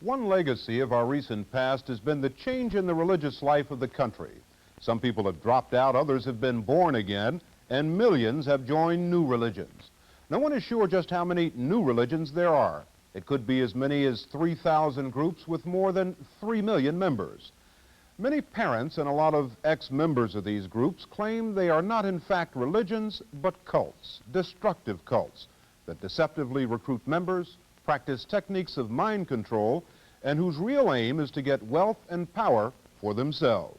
One legacy of our recent past has been the change in the religious life of the country. Some people have dropped out, others have been born again, and millions have joined new religions. No one is sure just how many new religions there are. It could be as many as 3,000 groups with more than 3 million members. Many parents and a lot of ex-members of these groups claim they are not in fact religions, but cults, destructive cults, that deceptively recruit members, practice techniques of mind control, and whose real aim is to get wealth and power for themselves.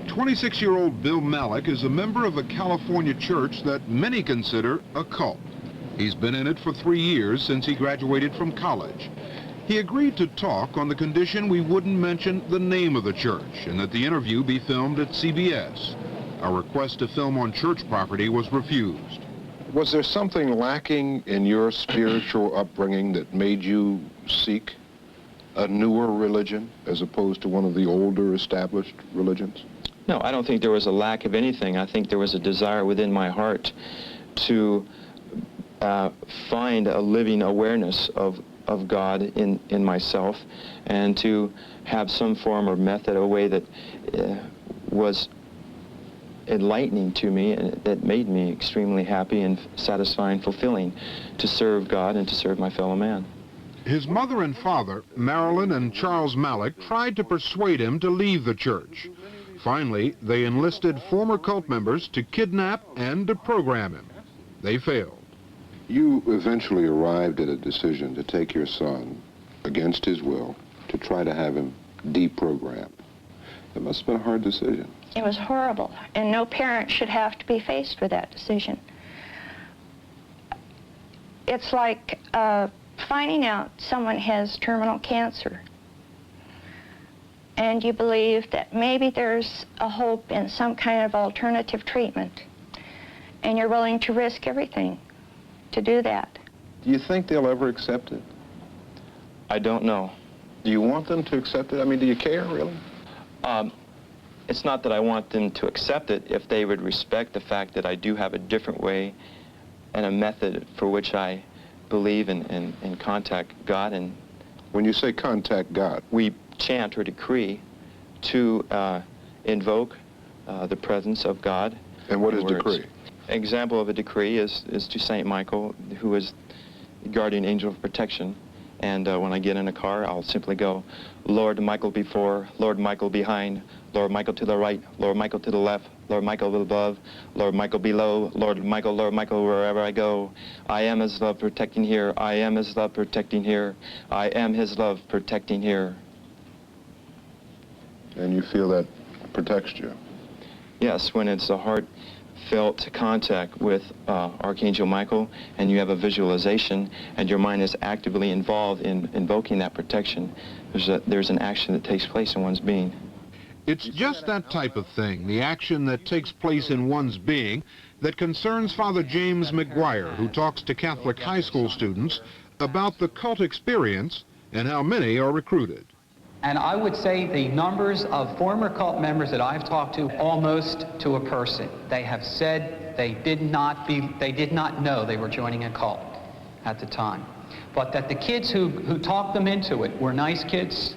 26-year-old Bill Malik is a member of a California church that many consider a cult. He's been in it for 3 years since he graduated from college. He agreed to talk on the condition we wouldn't mention the name of the church and that the interview be filmed at CBS. Our request to film on church property was refused. Was there something lacking in your spiritual upbringing that made you seek a newer religion as opposed to one of the older established religions? No, I don't think there was a lack of anything. I think there was a desire within my heart to find a living awareness of God in myself, and to have some form or method, a way that was enlightening to me, and that made me extremely happy and satisfying, fulfilling, to serve God and to serve my fellow man. His mother and father, Marilyn and Charles Malik, tried to persuade him to leave the church. Finally, they enlisted former cult members to kidnap and to program him. They failed. You eventually arrived at a decision to take your son, against his will, to try to have him deprogrammed. It must have been a hard decision. It was horrible, and no parent should have to be faced with that decision. It's like finding out someone has terminal cancer, and you believe that maybe there's a hope in some kind of alternative treatment, and you're willing to risk everything to do that. Do you think they'll ever accept it? I don't know. Do you want them to accept it? I mean, do you care, really? It's not that I want them to accept it, if they would respect the fact that I do have a different way and a method for which I believe and contact God. And when you say contact God, we chant or decree to invoke the presence of God. And what is decree? Example of a decree is to Saint Michael, who is the guardian angel of protection. And when I get in a car, I'll simply go, Lord Michael before, Lord Michael behind, Lord Michael to the right, Lord Michael to the left, Lord Michael above, Lord Michael below, Lord Michael, wherever I go. I am his love protecting here. I am his love protecting here. I am his love protecting here. And you feel that protects you? Yes, when it's a heartfelt contact with Archangel Michael, and you have a visualization, and your mind is actively involved in invoking that protection, there's an action that takes place in one's being. It's just that type of thing, the action that takes place in one's being, that concerns Father James McGuire, who talks to Catholic high school students about the cult experience and how many are recruited. And I would say the numbers of former cult members that I've talked to, almost to a person, they have said they did not know they were joining a cult at the time. But that the kids who talked them into it were nice kids.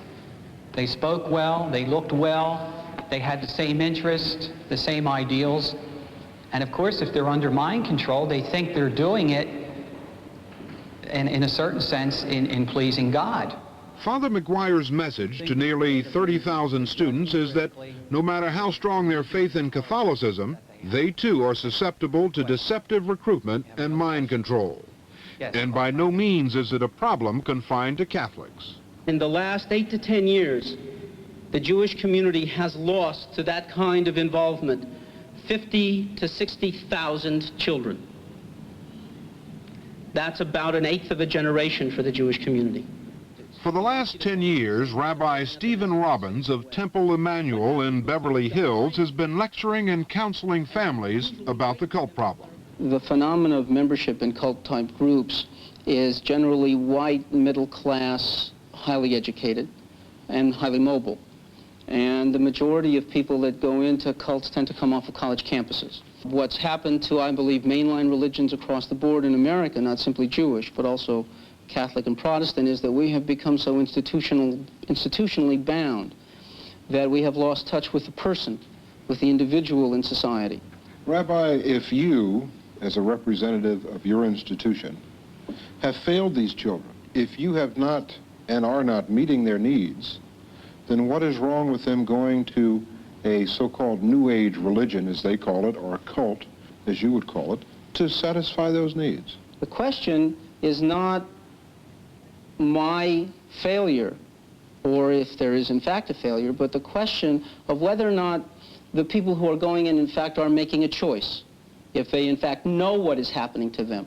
They spoke well, they looked well, they had the same interests, the same ideals. And of course, if they're under mind control, they think they're doing it in a certain sense in pleasing God. Father McGuire's message to nearly 30,000 students is that no matter how strong their faith in Catholicism, they too are susceptible to deceptive recruitment and mind control. And by no means is it a problem confined to Catholics. In the last 8 to 10 years, the Jewish community has lost to that kind of involvement 50 to 60,000 children. That's about an eighth of a generation for the Jewish community. For the last 10 years, Rabbi Stephen Robbins of Temple Emmanuel in Beverly Hills has been lecturing and counseling families about the cult problem. The phenomenon of membership in cult-type groups is generally white, middle-class, highly educated, and highly mobile. And the majority of people that go into cults tend to come off of college campuses. What's happened to, I believe, mainline religions across the board in America, not simply Jewish, but also Catholic and Protestant, is that we have become so institutionally bound that we have lost touch with the person, with the individual in society. Rabbi, if you, as a representative of your institution, have failed these children, if you have not and are not meeting their needs, then what is wrong with them going to a so-called New Age religion, as they call it, or a cult, as you would call it, to satisfy those needs? The question is not my failure, or if there is in fact a failure, but the question of whether or not the people who are going in fact are making a choice, if they in fact know what is happening to them,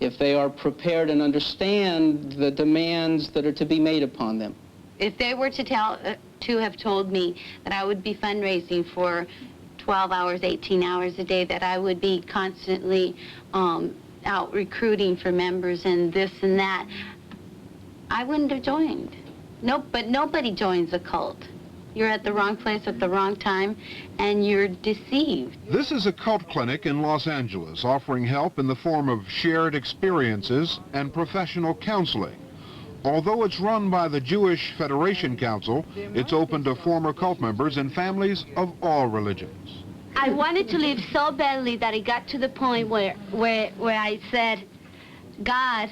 if they are prepared and understand the demands that are to be made upon them. If they were to have told me that I would be fundraising for 12 hours, 18 hours a day, that I would be constantly out recruiting for members and this and that, I wouldn't have joined. No, but nobody joins a cult. You're at the wrong place at the wrong time, and you're deceived. This is a cult clinic in Los Angeles offering help in the form of shared experiences and professional counseling. Although it's run by the Jewish Federation Council, it's open to former cult members and families of all religions. I wanted to leave so badly that it got to the point where I said, God,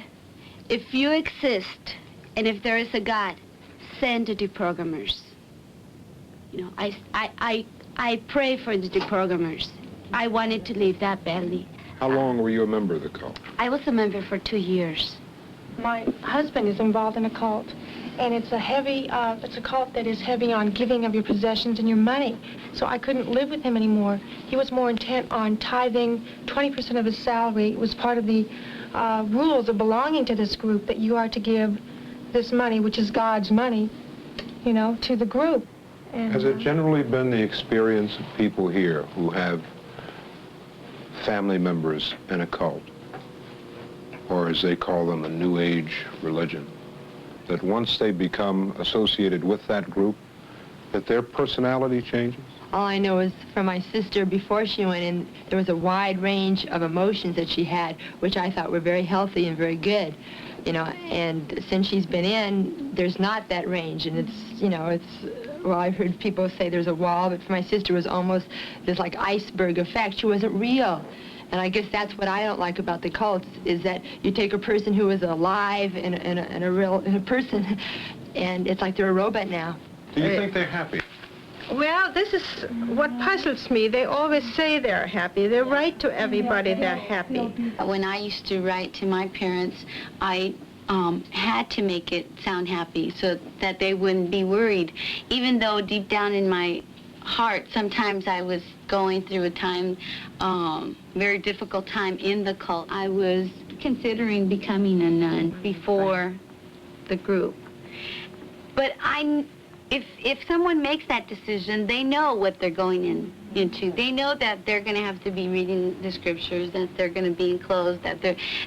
if you exist, and if there is a God, send the deprogrammers. You know, I pray for the deprogrammers. I wanted to leave that badly. How long were you a member of the cult? I was a member for 2 years. My husband is involved in a cult, and it's a cult that is heavy on giving of your possessions and your money. So I couldn't live with him anymore. He was more intent on tithing 20% of his salary. It was part of the rules of belonging to this group that you are to give this money, which is God's money, you know, to the group. And, has it generally been the experience of people here who have family members in a cult, or as they call them, a New Age religion, that once they become associated with that group, that their personality changes? All I know is from my sister, before she went in, there was a wide range of emotions that she had, which I thought were very healthy and very good, you know, and since she's been in, there's not that range, and it's, you know, well, I've heard people say there's a wall, but for my sister it was almost this like iceberg effect. She wasn't real. And I guess that's what I don't like about the cults, is that you take a person who is alive and a person, and it's like they're a robot now. Do you think they're happy? Well, this is what puzzles me. They always say they're happy. They write to everybody they're happy. When I used to write to my parents, I had to make it sound happy so that they wouldn't be worried, even though deep down in my heart, sometimes I was going through a time, very difficult time in the cult. I was considering becoming a nun before the group. But if someone makes that decision, they know what they're going into. They know that they're going to have to be reading the scriptures, that they're going to be enclosed, that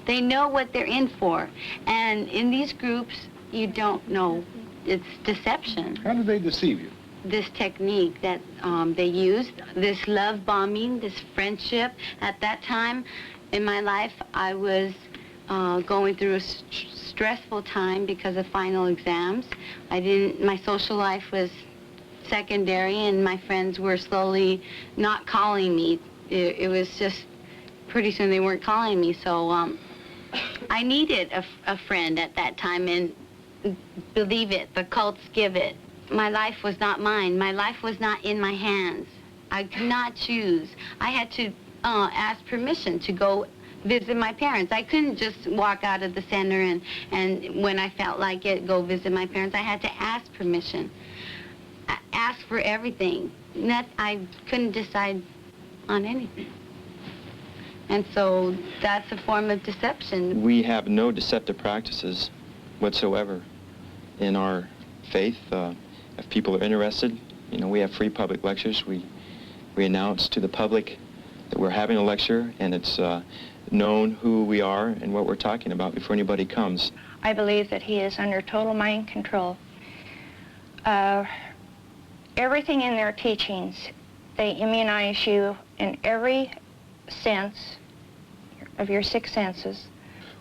they know what they're in for. And in these groups, you don't know. It's deception. How do they deceive you? This technique that they used, this love bombing, this friendship. At that time in my life, I was going through a stressful time because of final exams. My social life was secondary, and my friends were slowly not calling me. It was just, pretty soon they weren't calling me, so I needed a friend at that time, and believe it, the cults give it. My life was not mine. My life was not in my hands. I could not choose. I had to ask permission to go visit my parents. I couldn't just walk out of the center and when I felt like it, go visit my parents. I had to ask permission. Ask for everything. I couldn't decide on anything. And so that's a form of deception. We have no deceptive practices whatsoever in our faith. If people are interested, you know, we have free public lectures. We announce to the public that we're having a lecture, and it's known who we are and what we're talking about before anybody comes. I believe that he is under total mind control. Everything in their teachings, they immunize you in every sense of your 6 senses.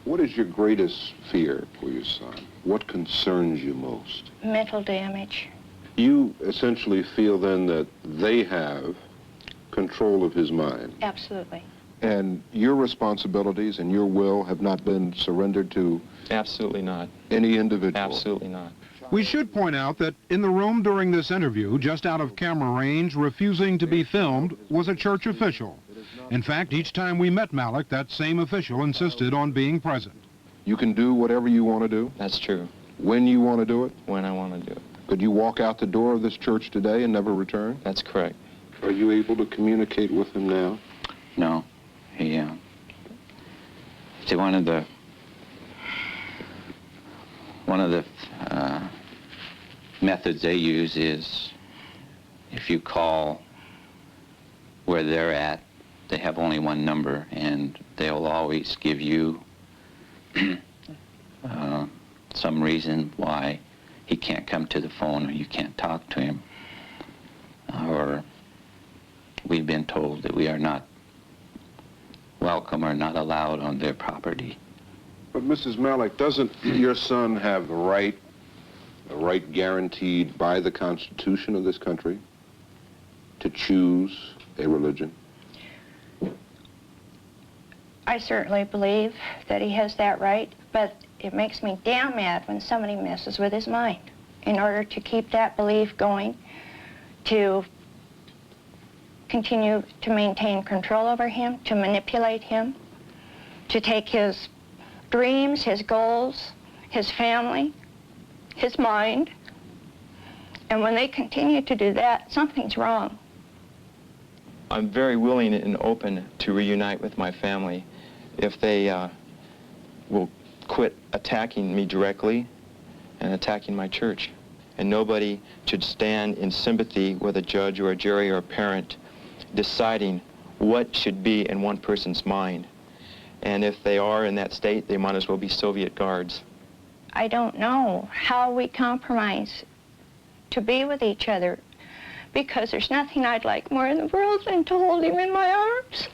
What is your greatest fear for your son? What concerns you most? Mental damage. You essentially feel then that they have control of his mind. Absolutely. And your responsibilities and your will have not been surrendered to Absolutely not. any individual. Absolutely not. We should point out that in the room during this interview, just out of camera range, refusing to be filmed, was a church official. In fact, each time we met Malik, that same official insisted on being present. You can do whatever you want to do, That's true. when you want to do it. When I want to do it. Could you walk out the door of this church today and never return? That's correct. Are you able to communicate with him now? No. He, see, one of the methods they use is if you call where they're at, they have only one number, and they'll always give you some reason why he can't come to the phone or you can't talk to him. Or we've been told that we are not welcome or not allowed on their property. But Mrs. Malik, doesn't your son have the right guaranteed by the Constitution of this country to choose a religion? I certainly believe that he has that right, but it makes me damn mad when somebody messes with his mind in order to keep that belief going, to continue to maintain control over him, to manipulate him, to take his dreams, his goals, his family, his mind. And when they continue to do that, something's wrong. I'm very willing and open to reunite with my family if they will quit attacking me directly and attacking my church. And nobody should stand in sympathy with a judge or a jury or a parent deciding what should be in one person's mind. And if they are in that state, they might as well be Soviet guards. I don't know how we compromise to be with each other, because there's nothing I'd like more in the world than to hold him in my arms.